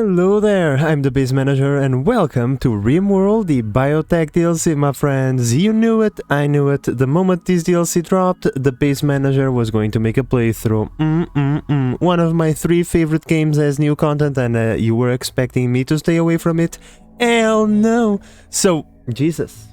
Hello there, I'm the base manager and welcome to Rimworld, the Biotech DLC, my friends. You knew it, I knew it. The moment this DLC dropped, the base manager was going to make a playthrough. One of my 3 favorite games as new content, and you were expecting me to stay away from it? Hell no! So, Jesus.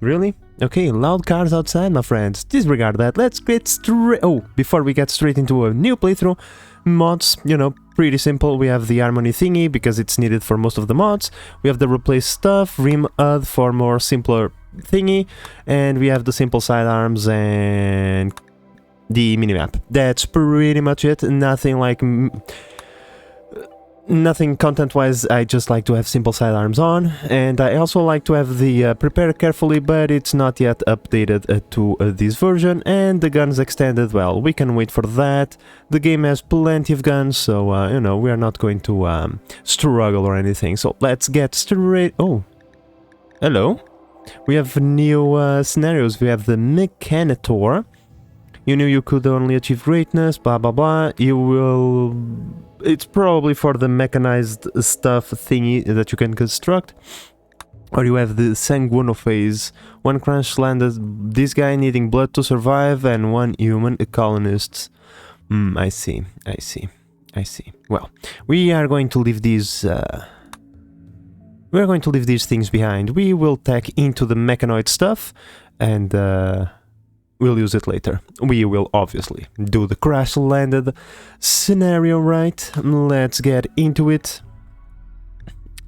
Really? Okay, loud cars outside, my friends. Disregard that. Let's get straight... Oh, before we get straight into a new playthrough, mods, you know, pretty simple. We have the harmony thingy because it's needed for most of the mods. We have the replace stuff, Rimworld for more simpler thingy, and we have the simple sidearms and the minimap. That's pretty much it. Nothing like... Nothing content-wise. I just like to have simple sidearms on, and I also like to have the prepare carefully, but it's not yet updated to this version, and the guns extended. Well, we can wait for that. The game has plenty of guns, so you know, we are not going to struggle or anything. So let's get straight... Oh, hello. We have new scenarios. We have the Mechanitor. You knew you could only achieve greatness, blah blah blah. You will... It's probably for the mechanized stuff thingy that you can construct. Or you have the Sanguino phase. 1 crash landed, this guy needing blood to survive, and 1 human, a colonist. I see. Well, we are going to leave these... we are going to leave these things behind. We will tack into the mechanoid stuff, and... we'll use it later. We will obviously do the crash landed scenario, right? Let's get into it.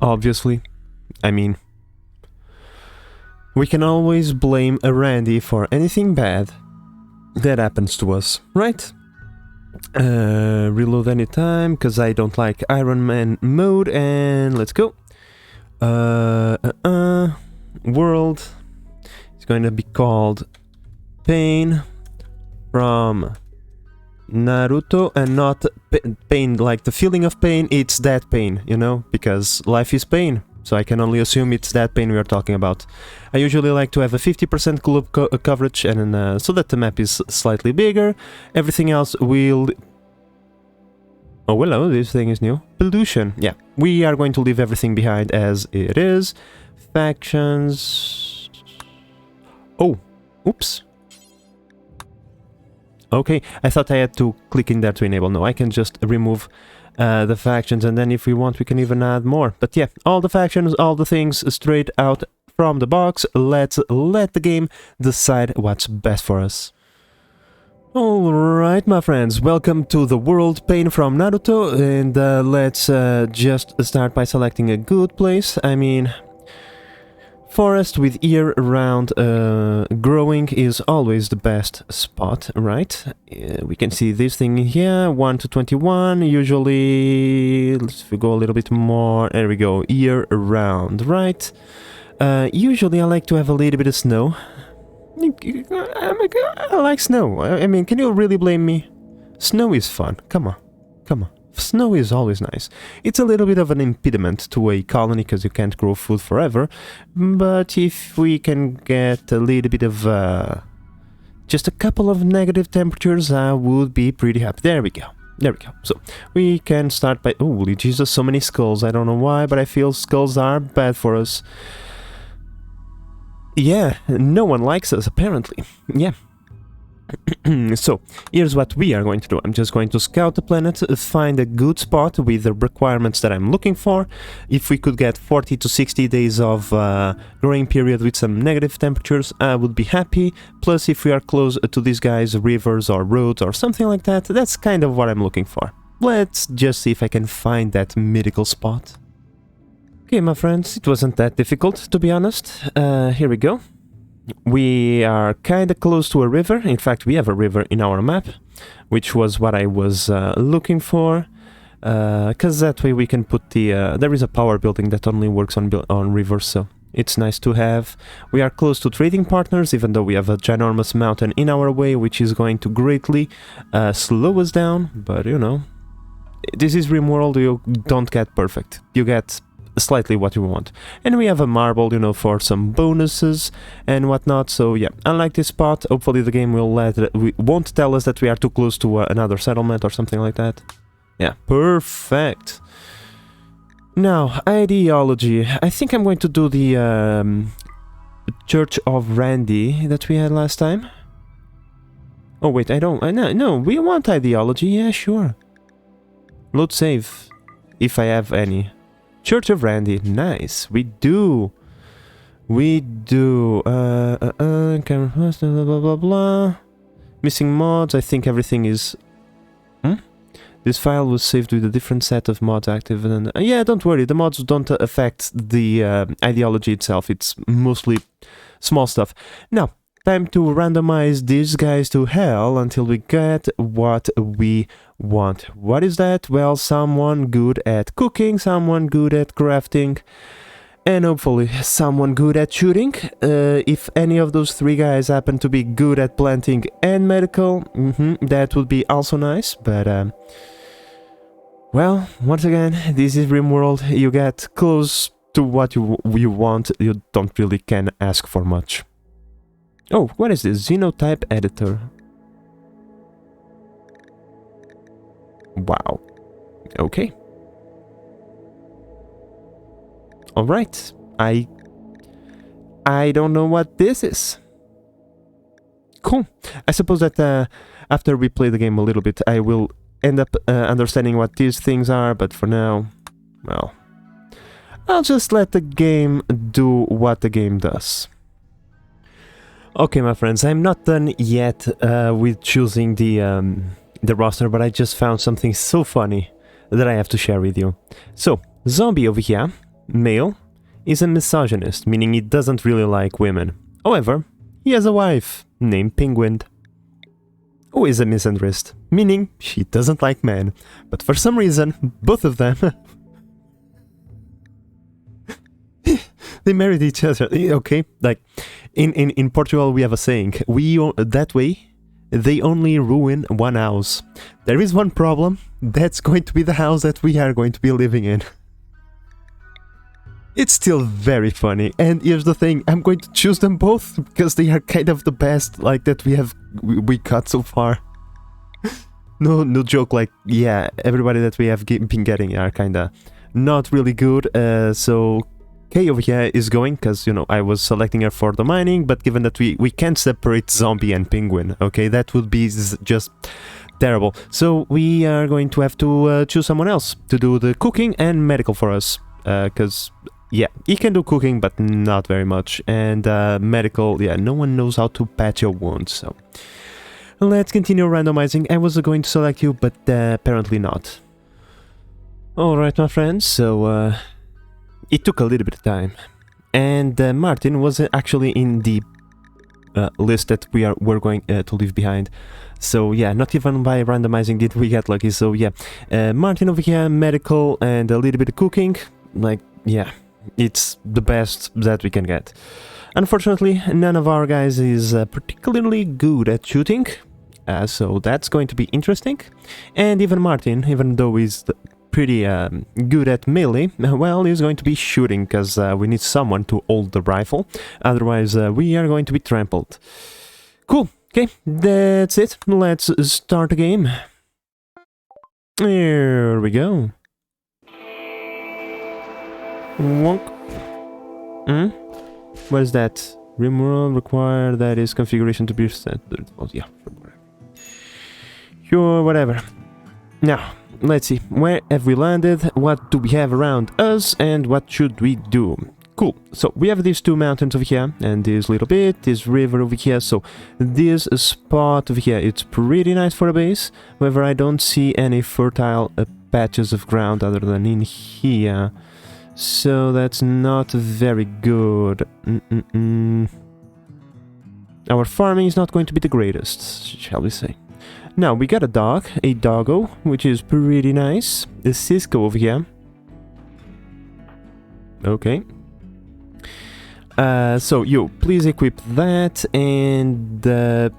Obviously. I mean, we can always blame a Randy for anything bad that happens to us, right? Reload anytime, because I don't like Iron Man mode, and let's go. World is going to be called Pain from Naruto, and not pain like the feeling of pain, it's that pain, you know, because life is pain, so I can only assume it's that pain we are talking about. I usually like to have a 50% globe coverage, and so that the map is slightly bigger. Everything else will... Oh, hello, this thing is new. Pollution, yeah. We are going to leave everything behind as it is. Factions... Oh, oops. Okay, I thought I had to click in there to enable. No, I can just remove the factions, and then if we want we can even add more. But yeah, all the factions, all the things straight out from the box. Let's let the game decide what's best for us. Alright, my friends, welcome to the world Pain from Naruto, and let's just start by selecting a good place. I mean... Forest with year-round growing is always the best spot, right? We can see this thing here, 1 to 21, usually, let's go a little bit more, there we go, year-round, right? Usually I like to have a little bit of snow. I like snow, I mean, can you really blame me? Snow is fun, come on. Snow is always nice. It's a little bit of an impediment to a colony because you can't grow food forever, but if we can get a little bit of just a couple of negative temperatures, I would be pretty happy. There we go. So we can start by... Holy Jesus, so many skulls. I don't know why, but I feel skulls are bad for us. Yeah, no one likes us apparently. Yeah. So, here's what we are going to do. I'm just going to scout the planet, find a good spot with the requirements that I'm looking for. If we could get 40 to 60 days of growing period with some negative temperatures, I would be happy. Plus, if we are close to these guys, rivers or roads or something like that, that's kind of what I'm looking for. Let's just see if I can find that mythical spot. Okay, my friends, it wasn't that difficult, to be honest. Here we go. We are kind of close to a river. In fact, we have a river in our map, which was what I was looking for, because that way we can put the... there is a power building that only works on rivers, so it's nice to have. We are close to trading partners, even though we have a ginormous mountain in our way, which is going to greatly slow us down, but you know, this is Rimworld, you don't get perfect. You get... slightly what you want. And we have a marble, you know, for some bonuses and whatnot. So yeah, I like this spot. Hopefully the game will won't tell us that we are too close to another settlement or something like that. Yeah, perfect. Now, ideology. I think I'm going to do the Church of Randy that we had last time. Oh wait, I don't. No, we want ideology. Yeah, sure. Load save, if I have any. Church of Randy. Nice. We do. We do. Camera first, blah blah blah blah. Missing mods. I think everything is. This file was saved with a different set of mods active. And yeah, don't worry. The mods don't affect the ideology itself. It's mostly small stuff. Now, time to randomize these guys to hell until we get what we want. What is that? Well, someone good at cooking, someone good at crafting, and hopefully someone good at shooting. If any of those three guys happen to be good at planting and medical, that would be also nice. But well, once again, this is Rimworld. You get close to what you want. You don't really can ask for much. Oh, what is this? Xenotype editor. Wow. Okay. Alright. I don't know what this is. Cool. I suppose that after we play the game a little bit, I will end up understanding what these things are, but for now, well, I'll just let the game do what the game does. Okay, my friends, I'm not done yet with choosing the roster, but I just found something so funny that I have to share with you. So, Zombie over here, male, is a misogynist, meaning he doesn't really like women. However, he has a wife named Penguin, who is a misandrist, meaning she doesn't like men. But for some reason, both of them they married each other. Okay, like in Portugal we have a saying, that way they only ruin one house. There is one problem, that's going to be the house that we are going to be living in. It's still very funny, and here's the thing, I'm going to choose them both because they are kind of the best like that we got so far. No joke, like, yeah, everybody that we have been getting are kinda not really good, so Kay over here is going, because, you know, I was selecting her for the mining, but given that we can't separate Zombie and Penguin, okay, that would be just terrible. So we are going to have to choose someone else to do the cooking and medical for us, because, yeah, he can do cooking, but not very much, and medical, yeah, no one knows how to patch your wounds, so let's continue randomizing. I was going to select you, but apparently not. Alright, my friends, so it took a little bit of time, and Martin was actually in the list that we're going to leave behind. So yeah, not even by randomizing did we get lucky. So yeah, Martin over here, medical and a little bit of cooking. Like, yeah, it's the best that we can get. Unfortunately, none of our guys is particularly good at shooting, so that's going to be interesting. And even Martin, even though he's pretty good at melee, well, he's going to be shooting, because we need someone to hold the rifle, otherwise we are going to be trampled. Cool, okay, that's it, let's start the game. Here we go. Wonk. What is that? Rimworld require that is configuration to be set. Yeah, sure, whatever. Now, let's see, where have we landed, what do we have around us, and what should we do? Cool, so we have these two mountains over here, and this little bit, this river over here, so this spot over here, it's pretty nice for a base. However, I don't see any fertile patches of ground other than in here, so that's not very good. Our farming is not going to be the greatest, shall we say. Now, we got a dog, a doggo, which is pretty nice. The Cisco over here. Okay. So, you, please equip that, and the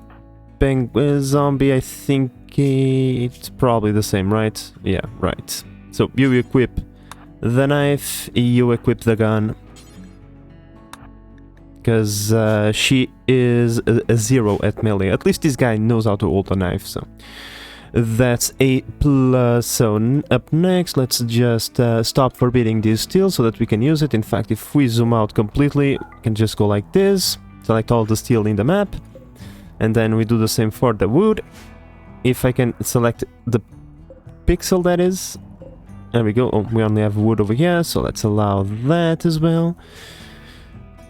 zombie, I think it's probably the same, right? Yeah, right. So, you equip the knife, you equip the gun. Because she is a 0 at melee. At least this guy knows how to hold a knife, so... That's a plus. So up next, let's just stop forbidding this steel so that we can use it. In fact, if we zoom out completely, we can just go like this, select all the steel in the map, and then we do the same for the wood. If I can select the pixel, that is. There we go. Oh, we only have wood over here, so let's allow that as well.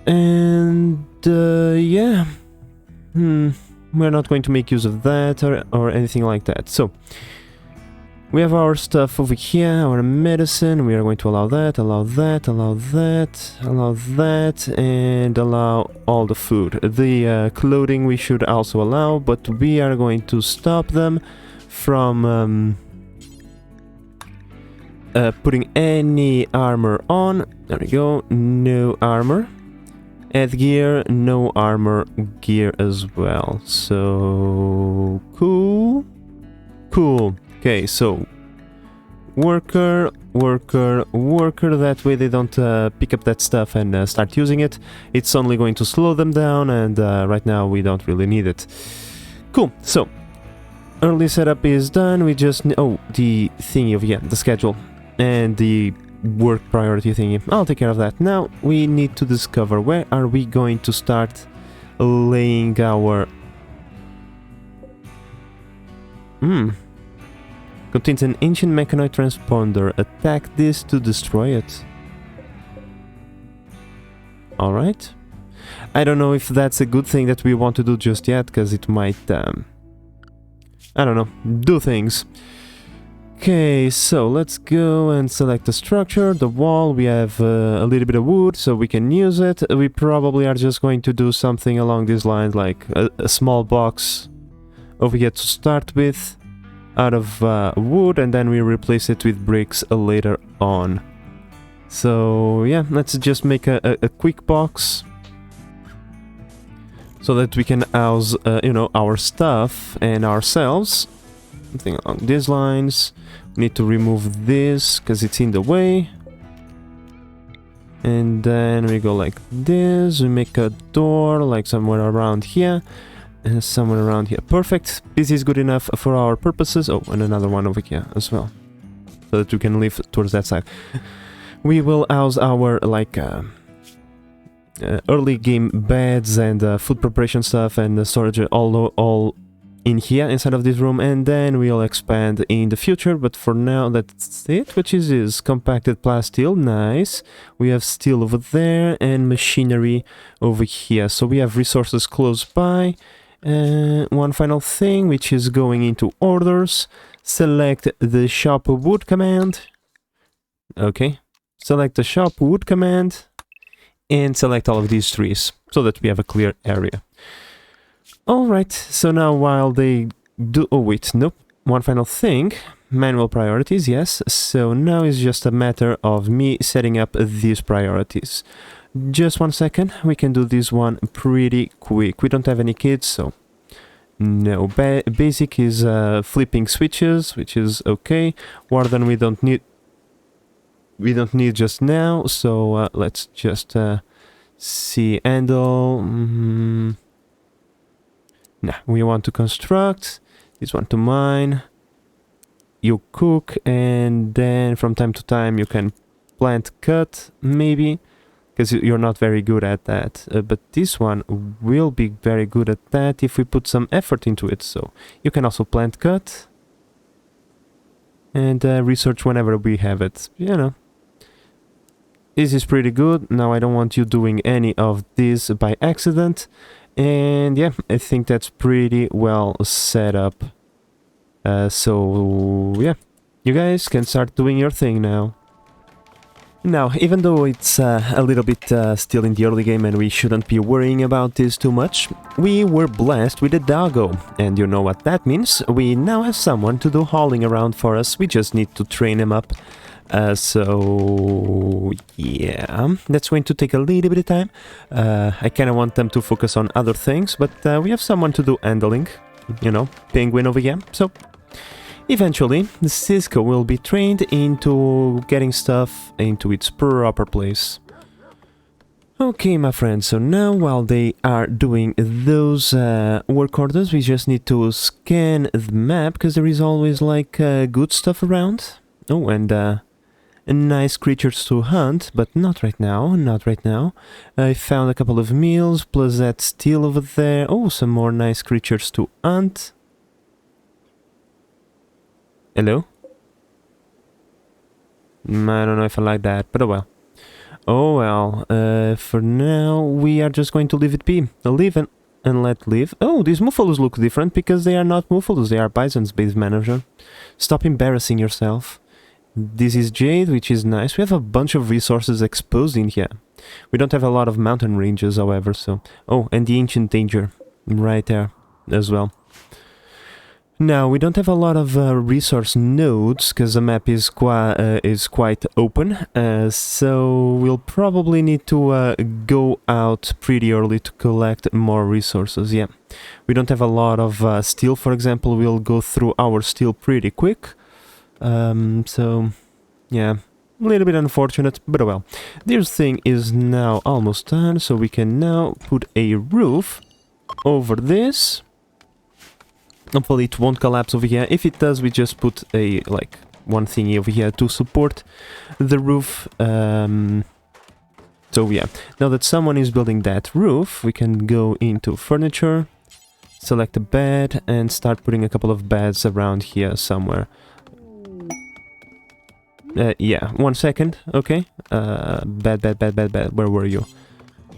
And yeah. We're not going to make use of that or anything like that. So we have our stuff over here, our medicine. We are going to allow that, allow that, allow that, allow that, and allow all the food. The clothing we should also allow, but we are going to stop them from putting any armor on. There we go. No armor. Add gear, no armor gear as well. So cool. Cool. Okay, so worker, worker, worker. That way they don't pick up that stuff and start using it. It's only going to slow them down, and right now we don't really need it. Cool. So early setup is done. We just oh, the thingy of the schedule and the work priority thingy. I'll take care of that. Now we need to discover where are we going to start laying our contains an ancient mechanoid transponder. Attack this to destroy it. Alright. I don't know if that's a good thing that we want to do just yet, because it might I don't know, do things. Okay, so let's go and select the structure, the wall. We have a little bit of wood, so we can use it. We probably are just going to do something along these lines, like a small box over here to start with, out of wood, and then we replace it with bricks later on. So yeah, let's just make a quick box so that we can house, you know, our stuff and ourselves. Something along these lines. We need to remove this because it's in the way. And then we go like this. We make a door like somewhere around here. And somewhere around here. Perfect. This is good enough for our purposes. Oh, and another one over here as well. So that we can live towards that side. We will house our like early game beds and food preparation stuff and storage all in here inside of this room, and then we'll expand in the future. But for now, that's it. Which is this compacted plasteel. Nice. We have steel over there and machinery over here. So we have resources close by. One final thing, which is going into orders. Select the shop wood command. Okay. Select the shop wood command and select all of these trees so that we have a clear area. Alright, so now while they do... Oh wait, nope. One final thing. Manual priorities, yes. So now it's just a matter of me setting up these priorities. Just 1 second. We can do this one pretty quick. We don't have any kids, so... No. Basic is flipping switches, which is okay. Warden we don't need... We don't need just now, so let's just see. Handle... Nah, we want to construct, this one to mine, you cook, and then from time to time you can plant cut, maybe, because you're not very good at that, but this one will be very good at that if we put some effort into it. So you can also plant cut, and research whenever we have it, you know. This is pretty good. Now I don't want you doing any of this by accident. And yeah, I think that's pretty well set up. So yeah, you guys can start doing your thing now. Now, even though it's a little bit still in the early game and we shouldn't be worrying about this too much, we were blessed with a doggo. And you know what that means? We now have someone to do hauling around for us. We just need to train him up. So yeah, that's going to take a little bit of time. I kind of want them to focus on other things, but we have someone to do handling, you know, penguin over here. So eventually, Cisco will be trained into getting stuff into its proper place. Okay, my friends, so now while they are doing those work orders, we just need to scan the map, because there is always, like, good stuff around. Oh, and nice creatures to hunt, but not right now, not right now. I found a couple of meals, plus that steel over there. Oh, some more nice creatures to hunt. Hello? I don't know if I like that, but oh well. Oh well, for now we are just going to leave it be. Leave and let live. Oh, these muffalos look different because they are not muffalos, they are bisons, base manager. Stop embarrassing yourself. This is jade, which is nice. We have a bunch of resources exposed in here. We don't have a lot of mountain ranges, however, so... Oh, and the ancient danger, right there as well. Now, we don't have a lot of resource nodes, because the map is quite open, so we'll probably need to go out pretty early to collect more resources, yeah. We don't have a lot of steel, for example. We'll go through our steel pretty quick. So, yeah, a little bit unfortunate, but oh well. This thing is now almost done, so we can now put a roof over this. Hopefully it won't collapse over here. If it does, we just put a, like, one thingy over here to support the roof. So yeah, now that someone is building that roof, we can go into furniture, select a bed, and start putting a couple of beds around here somewhere. Yeah, 1 second, okay. Bed, where were you?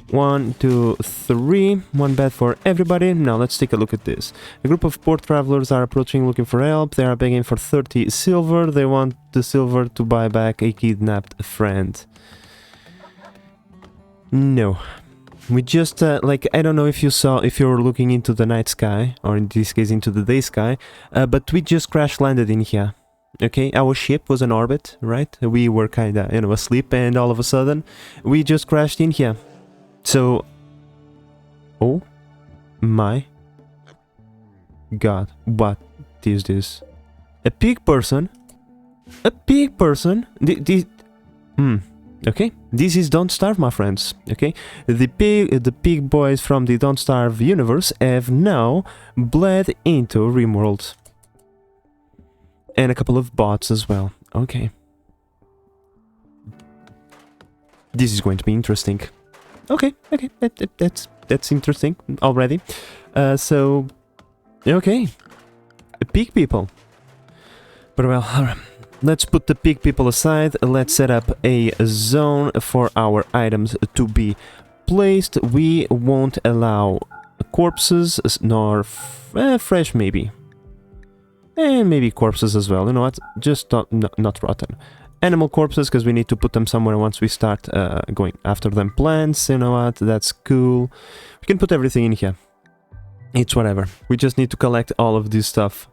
1, 2, 3, 1 bed for everybody. Now let's take a look at this. A group of poor travelers are approaching looking for help. They are begging for 30 silver. They want the silver to buy back a kidnapped friend. No. We just, like, I don't know if you saw, if you're looking into the night sky, or in this case into the day sky, but we just crash landed in here. Okay, our ship was in orbit, right? We were kinda, you know, asleep, and all of a sudden, we just crashed in here. So, oh my god, what is this? A pig person? A pig person? Okay, this is Don't Starve, my friends, okay? The pig boys from the Don't Starve universe have now bled into Rimworld. And a couple of bots as well, okay. This is going to be interesting. Okay, that's interesting already. So, okay, pig people. But well, let's put the pig people aside. Let's set up a zone for our items to be placed. We won't allow corpses, nor fresh maybe. And maybe corpses as well, you know what? Just not rotten. Animal corpses, because we need to put them somewhere once we start going after them. Plants, you know what, that's cool. We can put everything in here. It's whatever. We just need to collect all of this stuff.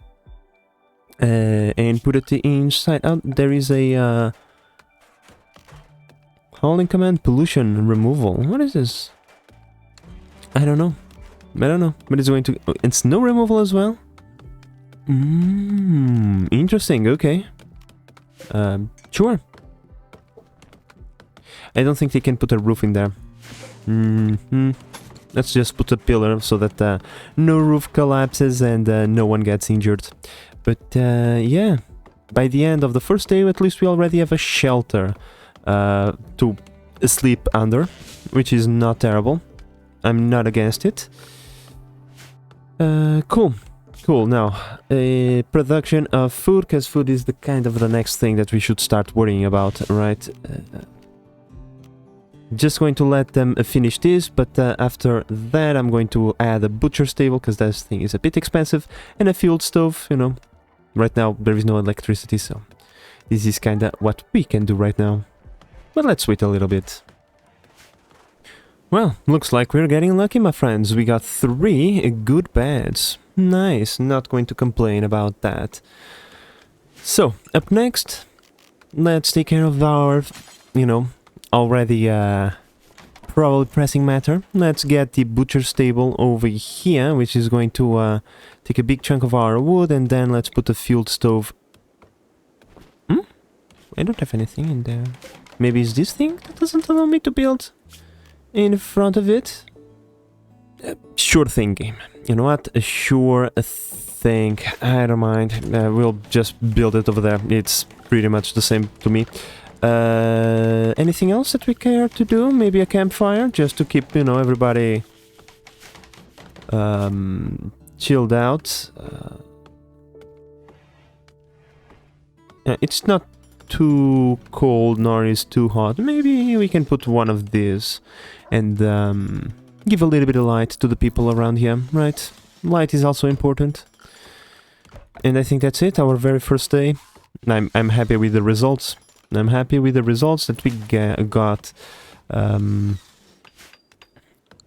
And put it inside. Oh, there is a... hauling command, pollution removal. What is this? I don't know. But it's going to... and snow removal as well? Interesting, okay. Sure. I don't think they can put a roof in there. Let's just put a pillar so that no roof collapses and no one gets injured. But yeah, by the end of the first day, at least we already have a shelter to sleep under, which is not terrible. I'm not against it. Cool. Cool, now, production of food, because food is the kind of the next thing that we should start worrying about, right? Just going to let them finish this, but after that I'm going to add a butcher's table, because that thing is a bit expensive, and a fuel stove, you know. Right now there is no electricity, so this is kinda what we can do right now. But let's wait a little bit. Well, looks like we're getting lucky, my friends. We got 3 good beds. Nice, not going to complain about that. So, up next, let's take care of our, you know, already probably pressing matter. Let's get the butcher's table over here, which is going to take a big chunk of our wood, and then let's put a fuel stove. I don't have anything in there. Maybe it's this thing that doesn't allow me to build? in front of it. Sure thing, game. You know what? A sure thing. I don't mind. We'll just build it over there. It's pretty much the same to me. Anything else that we care to do? Maybe a campfire, just to keep, you know, everybody chilled out. It's not too cold nor is too hot. Maybe we can put one of these and give a little bit of light to the people around here, right? Light is also important. And I think that's it, our very first day. I'm happy with the results. I'm happy with the results that we got.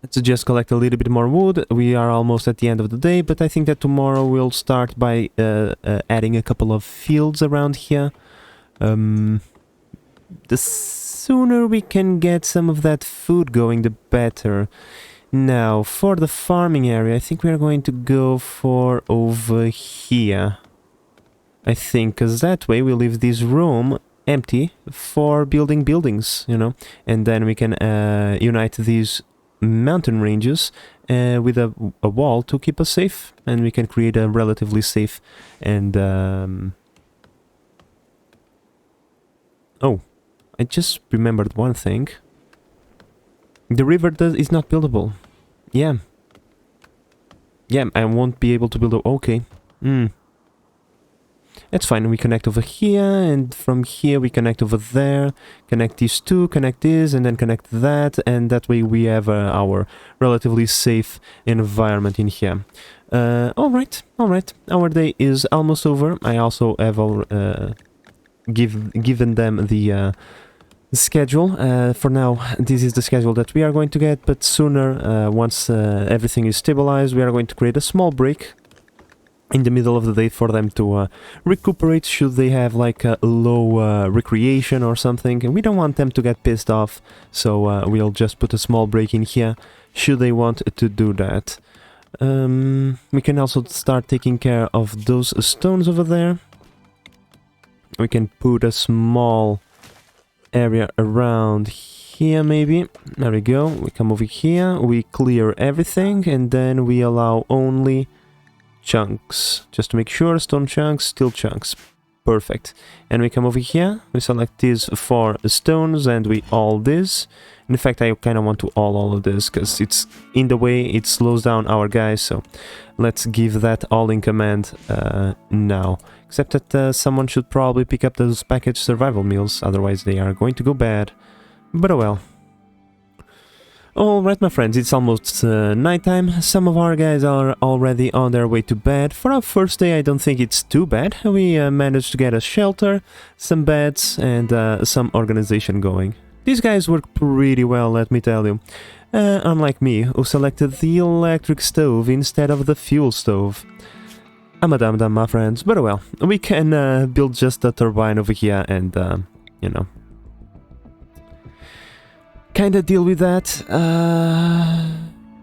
Let's just collect a little bit more wood. We are almost at the end of the day, but I think that tomorrow we'll start by adding a couple of fields around here. The sooner we can get some of that food going, the better. Now, for the farming area, I think we are going to go for over here. I think, because that way we leave this room empty for building buildings, you know, and then we can unite these mountain ranges with a wall to keep us safe, and we can create a relatively safe and oh, I just remembered one thing. The river is not buildable. Yeah, I won't be able to build okay. That's fine, we connect over here, and from here we connect over there, connect these two, connect this, and then connect that, and that way we have our relatively safe environment in here. Alright, our day is almost over. I also have given them the schedule. For now, this is the schedule that we are going to get, but sooner, once everything is stabilized, we are going to create a small break in the middle of the day for them to recuperate should they have like a low recreation or something. And we don't want them to get pissed off, so we'll just put a small break in here should they want to do that. We can also start taking care of those stones over there. We can put a small area around here maybe. There we go. We come over here, we clear everything, and then we allow only chunks, just to make sure. Stone chunks, steel chunks. Perfect. And we come over here, we select these 4 stones, and we all this. In fact, I kind of want to all of this, because it's in the way, it slows down our guys, so let's give that all in command now. Except that someone should probably pick up those packaged survival meals, otherwise they are going to go bad. But oh well. Alright my friends, it's almost nighttime. Some of our guys are already on their way to bed. For our first day I don't think it's too bad. We managed to get a shelter, some beds, and some organization going. These guys work pretty well, let me tell you. Unlike me, who selected the electric stove instead of the fuel stove. I'm a dum-dum, my friends, but well, we can build just a turbine over here and, you know, kinda deal with that.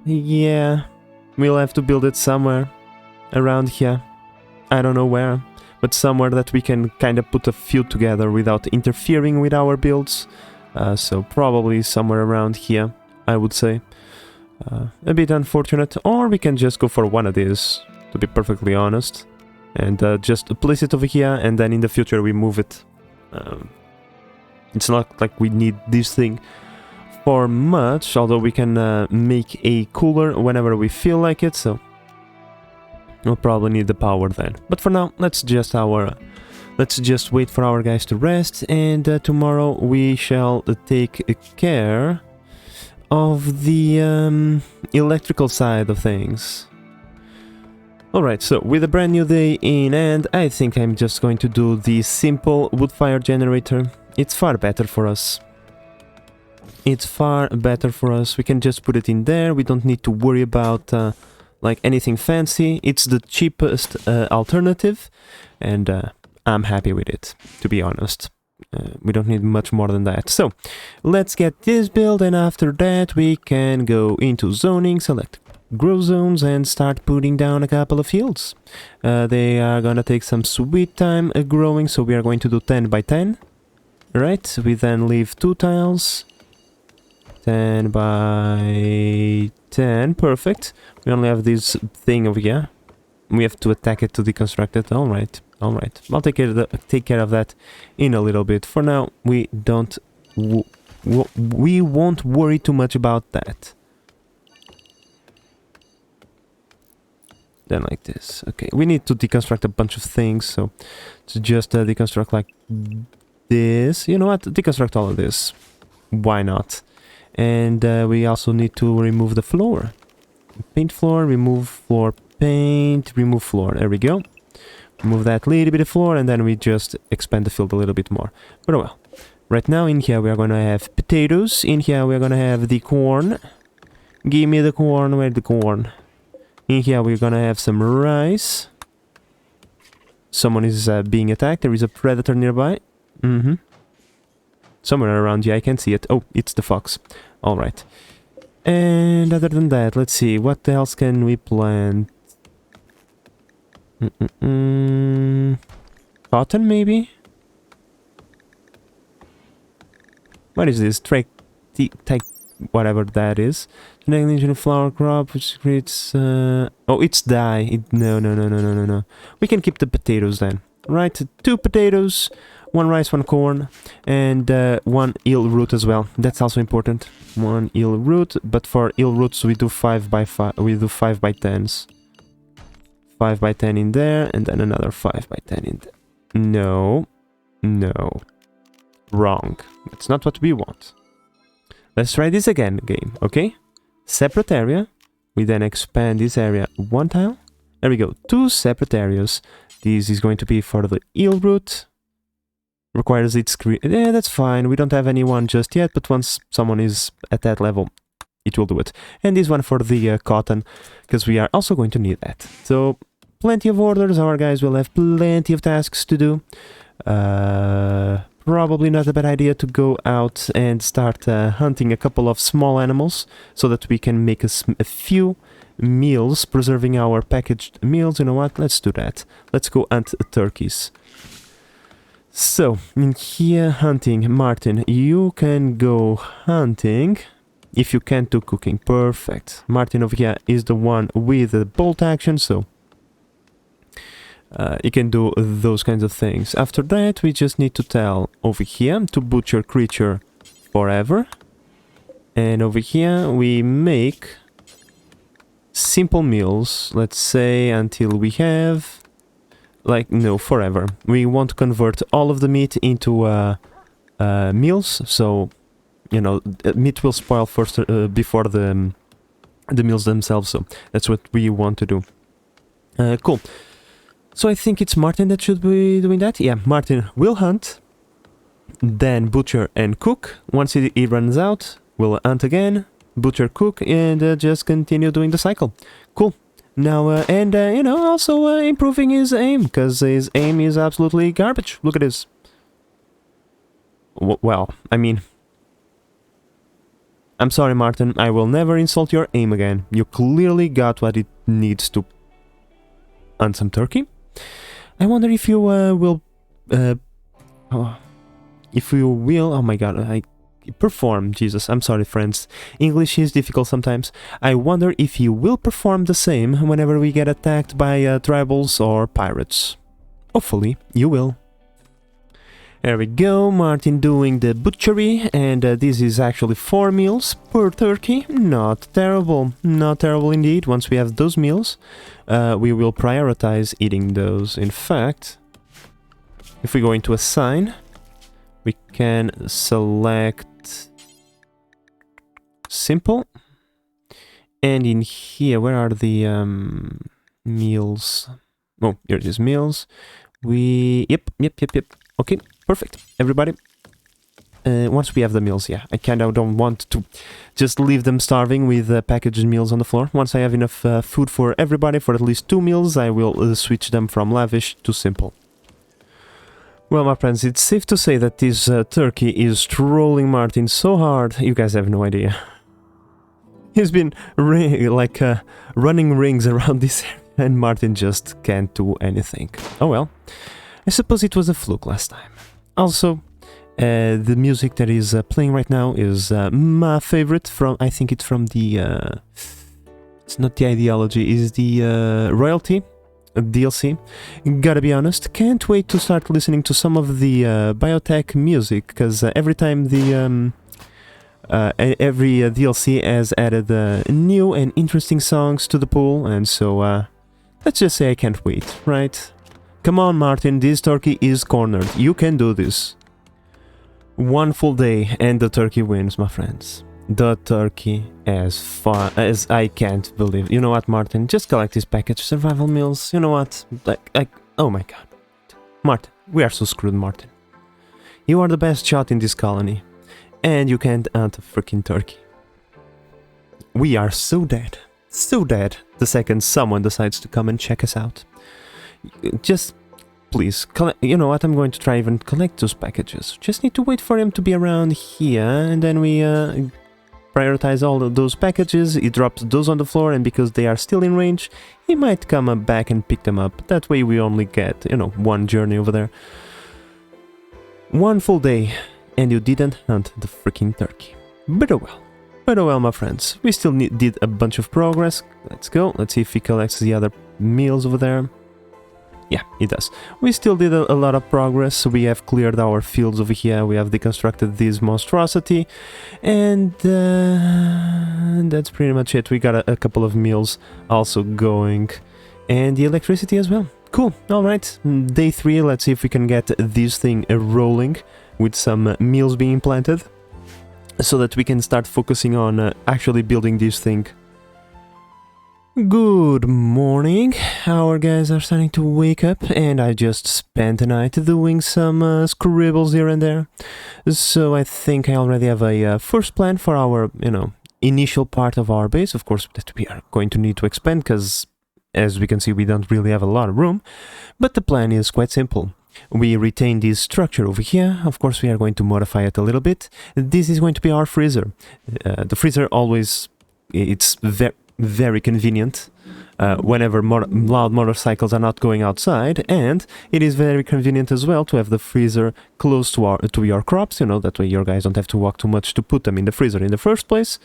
Yeah, we'll have to build it somewhere around here. I don't know where, but somewhere that we can kinda put a few together without interfering with our builds. So probably somewhere around here, I would say. A bit unfortunate, or we can just go for one of these, to be perfectly honest, and just place it over here, and then in the future we move it. It's not like we need this thing for much, although we can make a cooler whenever we feel like it, so we'll probably need the power then. But for now, let's just wait for our guys to rest, and tomorrow we shall take care of the electrical side of things. Alright, so with a brand new day in hand, I think I'm just going to do the simple wood fire generator. It's far better for us. It's far better for us. We can just put it in there. We don't need to worry about like anything fancy. It's the cheapest alternative, and I'm happy with it, to be honest. We don't need much more than that. So let's get this built, and after that we can go into zoning, select grow zones, and start putting down a couple of fields. They are gonna take some sweet time growing, so we are going to do 10 by 10. Right, we then leave 2 tiles. 10 by 10, perfect. We only have this thing over here. We have to attack it to deconstruct it. Alright, alright. I'll take care of that in a little bit. For now, we won't worry too much about that. Then like this. Okay, we need to deconstruct a bunch of things, so to just deconstruct like this. You know what? Deconstruct all of this. Why not? And we also need to remove the floor. Paint floor, remove floor paint, remove floor. There we go. Remove that little bit of floor, and then we just expand the field a little bit more. But oh well. Right now in here we are going to have potatoes. In here we are going to have the corn. Give me the corn. Where's the corn? In here we're going to have some rice. Someone is being attacked. There is a predator nearby. Somewhere around here, I can see it. Oh, it's the fox. Alright. And other than that, let's see. What else can we plant? Cotton, maybe? What is this? Whatever that is. Negligent flower crop, which creates... oh, it's dye. No. We can keep the potatoes then. Right? 2 potatoes, 1 rice, 1 corn, and 1 eel root as well. That's also important. 1 eel root, but for eel roots we do 5 by 5. We do 5 by 10s. 5 by 10 in there, and then another 5 by 10 in there. No. Wrong. That's not what we want. Let's try this again, game, okay? Separate area. We then expand this area 1 tile. There we go. 2 separate areas. This is going to be for the eel root. Requires its yeah, that's fine. We don't have anyone just yet, but once someone is at that level, it will do it. And this one for the cotton, because we are also going to need that. So, plenty of orders. Our guys will have plenty of tasks to do. Probably not a bad idea to go out and start hunting a couple of small animals so that we can make a few meals, preserving our packaged meals. You know what? Let's do that. Let's go hunt turkeys. So, in here, hunting. Martin, you can go hunting. If you can't do cooking, perfect. Martin over here is the one with the bolt action, so you can do those kinds of things. After that, we just need to tell over here to butcher creature forever. And over here, we make simple meals, let's say, until we have... Like, no, forever. We want to convert all of the meat into meals, so, you know, meat will spoil first before the meals themselves, so that's what we want to do. Cool. So I think it's Martin that should be doing that. Yeah, Martin will hunt, then butcher and cook. Once he runs out, we'll hunt again, butcher, cook, and just continue doing the cycle. Cool. Now, you know, also improving his aim, because his aim is absolutely garbage. Look at this. Well, I mean... I'm sorry, Martin, I will never insult your aim again. You clearly got what it needs to hunt some turkey. I wonder if you will... oh my god, perform, Jesus, I'm sorry friends, English is difficult sometimes. I wonder if you will perform the same whenever we get attacked by tribals or pirates. Hopefully, you will. There we go, Martin doing the butchery, and this is actually 4 meals per turkey. Not terrible indeed. Once we have those meals, we will prioritize eating those. In fact, if we go into assign, we can select simple, and in here, where are the meals? Oh, here it is, meals. Yep. Okay, perfect. Everybody, once we have the meals, yeah, I kind of don't want to just leave them starving with packaged meals on the floor. Once I have enough food for everybody for at least 2 meals, I will switch them from lavish to simple. Well, my friends, it's safe to say that this turkey is trolling Martin so hard, you guys have no idea. He's been running rings around this area, and Martin just can't do anything. Oh well, I suppose it was a fluke last time. Also, The music that is playing right now is my favorite from, I think it's from the, it's not the Ideology, it's the Royalty DLC. Gotta be honest, can't wait to start listening to some of the Biotech music, because every time the every DLC has added new and interesting songs to the pool, and so let's just say I can't wait, right? Come on, Martin, this turkey is cornered. You can do this. One full day and the turkey wins, my friends. The turkey as far as I can't believe. You know what, Martin? Just collect this package. Survival meals. You know what? Oh my god. Martin, we are so screwed, Martin. You are the best shot in this colony. And you can't hunt a freaking turkey. We are so dead. So dead the second someone decides to come and check us out. Just please, you know what, I'm going to try even collect those packages. Just need to wait for him to be around here, and then we prioritize all of those packages. He drops those on the floor, and because they are still in range, he might come back and pick them up. That way we only get, you know, one journey over there. One full day, and you didn't hunt the freaking turkey. But oh well, my friends. We still did a bunch of progress. Let's go. Let's see if he collects the other meals over there. Yeah, it does. We still did a lot of progress. We have cleared our fields over here. We have deconstructed this monstrosity. And that's pretty much it. We got a couple of meals also going. And the electricity as well. Cool. Alright. Day 3. Let's see if we can get this thing rolling with some meals being planted, so that we can start focusing on actually building this thing. Good morning. Our guys are starting to wake up, and I just spent the night doing some scribbles here and there. So I think I already have a first plan for our, you know, initial part of our base. Of course, that we are going to need to expand, because as we can see, we don't really have a lot of room. But the plan is quite simple. We retain this structure over here. Of course, we are going to modify it a little bit. This is going to be our freezer. The freezer always, it's very convenient whenever loud motorcycles are not going outside, and it is very convenient as well to have the freezer close to your crops. You know, that way your guys don't have to walk too much to put them in the freezer in the first place.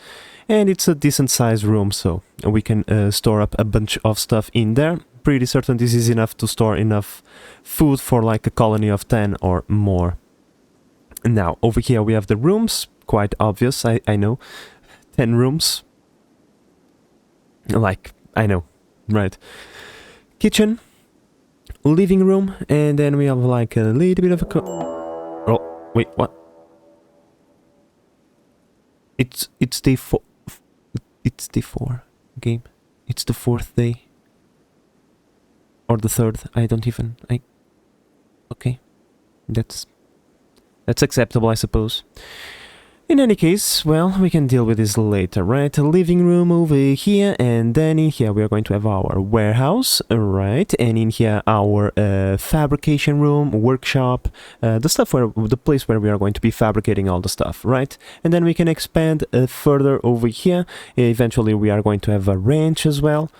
And it's a decent sized room, so we can store up a bunch of stuff in there. Pretty certain this is enough to store enough food for like a colony of 10 or more. Now, over here we have the rooms. Quite obvious, I know. 10 rooms. Like, I know, right. Kitchen, living room, and then we have like a little bit of a oh, wait, what? It's day 4. It's day 4 game. It's the 4th day. Or the 3rd, I don't even, okay. That's acceptable, I suppose. In any case, well, we can deal with this later, right? A living room over here, and then in here we are going to have our warehouse, right? And in here our fabrication room, workshop, the place where we are going to be fabricating all the stuff, right? And then we can expand further over here. Eventually we are going to have a ranch as well.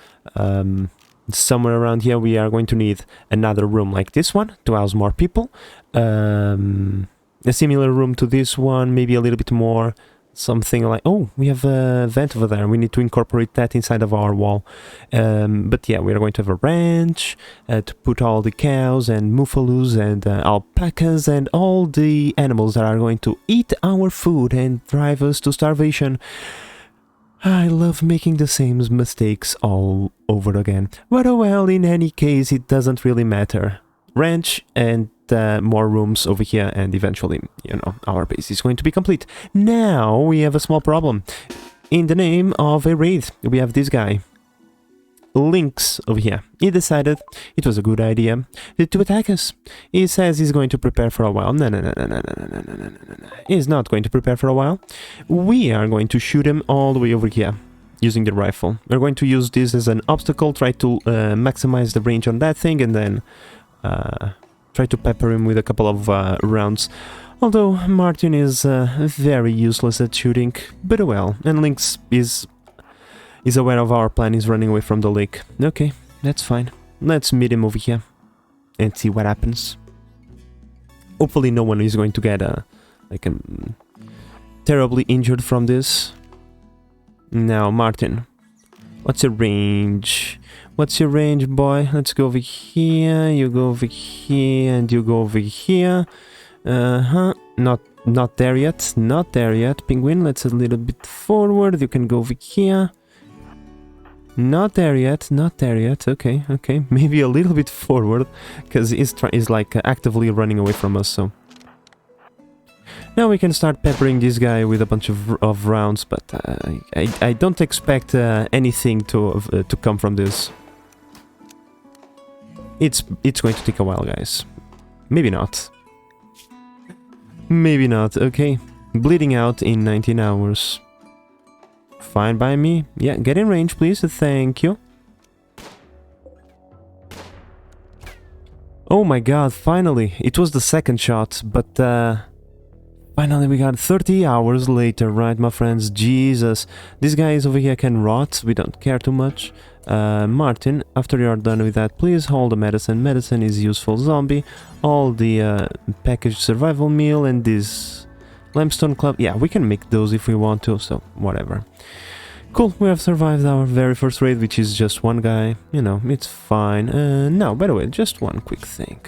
Somewhere around here we are going to need another room like this one to house more people. A similar room to this one, maybe a little bit more, something like, oh, we have a vent over there, we need to incorporate that inside of our wall. But yeah, we're going to have a ranch to put all the cows and mufalus and alpacas and all the animals that are going to eat our food and drive us to starvation. I love making the same mistakes all over again. But oh well, in any case, it doesn't really matter. Ranch and more rooms over here, and eventually, you know, our base is going to be complete. Now we have a small problem. In the name of a raid, we have this guy, Lynx, over here. He decided it was a good idea to attack us. He says he's going to prepare for a while. No. He's not going to prepare for a while. We are going to shoot him all the way over here using the rifle. We're going to use this as an obstacle, try to maximize the range on that thing, and then try to pepper him with a couple of rounds. Although Martin is very useless at shooting, but well, and Lynx is aware of our plan, is running away from the lake. Okay, that's fine. Let's meet him over here and see what happens. Hopefully no one is going to get Like I'm terribly injured from this. Now, Martin, what's your range? What's your range, boy? Let's go over here, you go over here, and you go over here. Not there yet, not there yet. Penguin, let's a little bit forward, you can go over here. Not there yet, not there yet. Okay, okay, maybe a little bit forward, because he's like actively running away from us, so... Now we can start peppering this guy with a bunch of rounds, but I don't expect anything to come from this. It's going to take a while, guys. Maybe not. Maybe not, okay. Bleeding out in 19 hours. Fine by me. Yeah, get in range, please. Thank you. Oh my god, finally. It was the second shot, but finally we got 30 hours later, right, my friends? Jesus. These guys over here can rot. We don't care too much. Martin, after you're done with that, please hold the medicine. Medicine is useful zombie. All the packaged survival meal and this limestone club. Yeah, we can make those if we want to, so whatever. Cool, we have survived our very first raid, which is just one guy. You know, it's fine. Now, by the way, just one quick thing.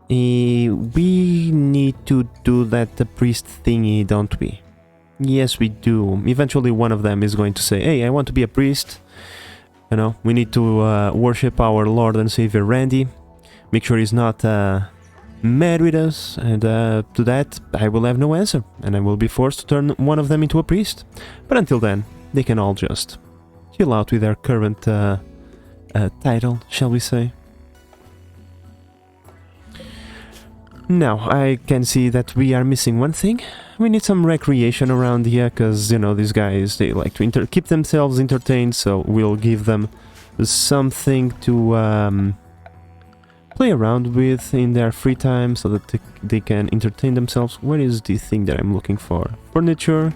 We need to do that priest thingy, don't we? Yes, we do. Eventually one of them is going to say, hey, I want to be a priest. You know, we need to worship our Lord and Savior Randy. Make sure he's not mad with us. And to that, I will have no answer. And I will be forced to turn one of them into a priest. But until then, they can all just chill out with their current title, shall we say. Now, I can see that we are missing one thing. We need some recreation around here, because, you know, these guys, they like to keep themselves entertained, so we'll give them something to play around with in their free time, so that they can entertain themselves. Where is the thing that I'm looking for? Furniture,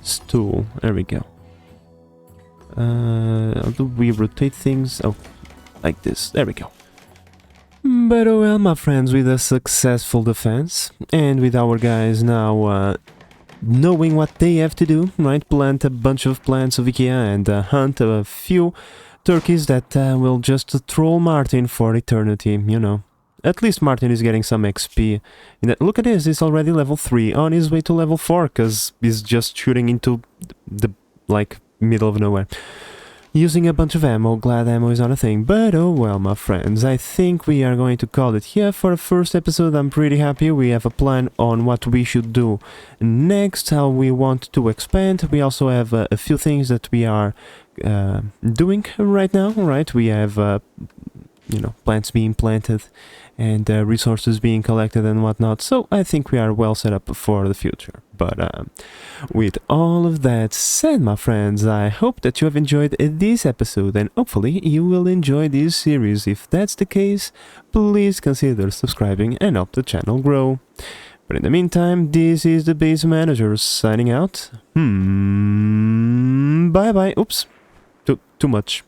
stool, there we go. How do we rotate things? Oh, like this, there we go. But oh well, my friends, with a successful defense, and with our guys now knowing what they have to do, right? Plant a bunch of plants over here and hunt a few turkeys that will just troll Martin for eternity, you know. At least Martin is getting some XP. Look at this, he's already level 3, on his way to level 4, because he's just shooting into the, like, middle of nowhere. Using a bunch of ammo, glad ammo is not a thing, but oh well, my friends, I think we are going to call it here for the first episode. I'm pretty happy. We have a plan on what we should do next, how we want to expand. We also have a few things that we are doing right now, right? We have, you know, plants being planted and resources being collected and whatnot, so I think we are well set up for the future. But with all of that said, my friends, I hope that you have enjoyed this episode, and hopefully you will enjoy this series. If that's the case, please consider subscribing and help the channel grow. But in the meantime, this is the Base Manager signing out. Bye bye. Oops. Too much.